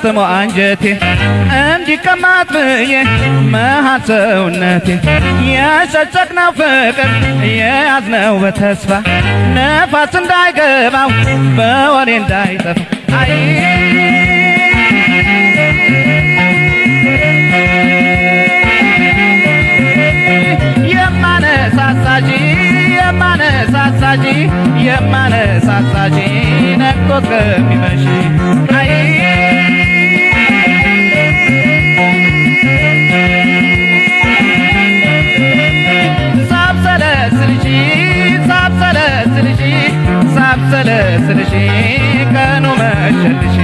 ጥሞ አንጀቴ እንዲቀማት ብዬ መሃል ሰውነቴ የጨጨቅነው ፍቅር የያዝነው በተስፋ ነፋስ እንዳይገባው በወሬ እንዳይጠፋ አይ የማነሳሳጂ ነግቶ እስከሚመሽ አይ ሳብሰለስልሽ ቀኑ መሸልሽ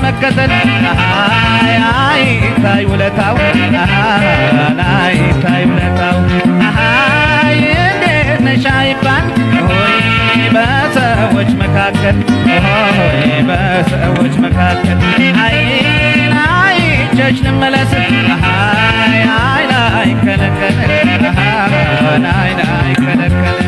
መከተል አይ ታይ ውለታው አይ ታይ ውለታው አይ እንዴት ነሽ አይባል ሆይ በሰዎች መካከል ሆይ በሰዎች መካከል አይ ቸች ልመለስ አይ ላይ ከለከለ አይ ከለከለ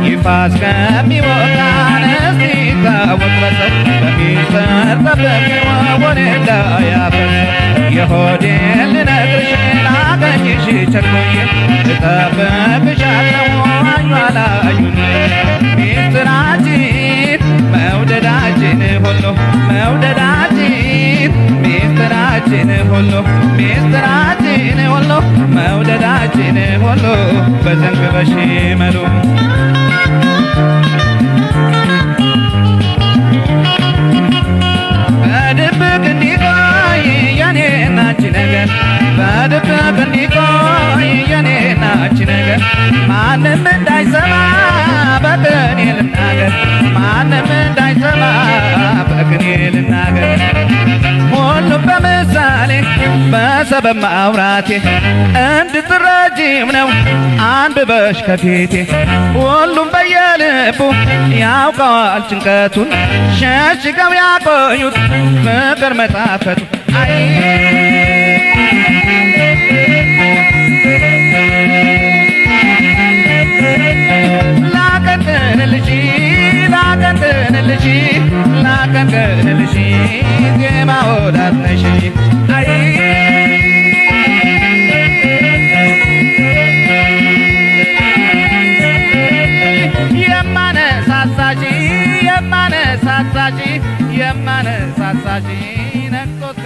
ይፋ እስከሚወጣን እስቲ ታወቅ በሰው በሚስጥር ጠብቂው ወሬ እንዳያፈስ የሆዴን ልነግርሽ ላገኝሽ ቸኩዬ እጠብቅሻለሁ አላዩን ሚስጥራችን መውደዳችን ሁሉ መውደዳችን ሚስጥራችን ሁሉ ሚስጥራችን ሁሉ መውደዳችን ሁሉ በዘንግ በሽመሉ በድብቅ እንዲቆይ የኔና አንቺ ነገር በድብቅ እንዲቆይ የኔና አንቺ ነገር ማንም እንዳይሰማ በቅኔ ልናገር ማንም እንዳይሰማ በቅኔ ልናገር ሁሉም በምሳሌ በሰበብ ማውራቴ እንድትረጂም ነው አንብበሽ ከፊቴ ሁሉም በየልቡ ያውቀዋል ጭንቀቱን ሸሽገው ያቆዩት ፍቅር መጣፈቱ አይ ላቀንቅንልሽ ላቀንቅንልሽ ላቀንቅንልሽ ዜማ ወዳት ነሽ አይ የማነሳሳሽ የማነሳሳሽ የማነሳሳሽ ነቅቶት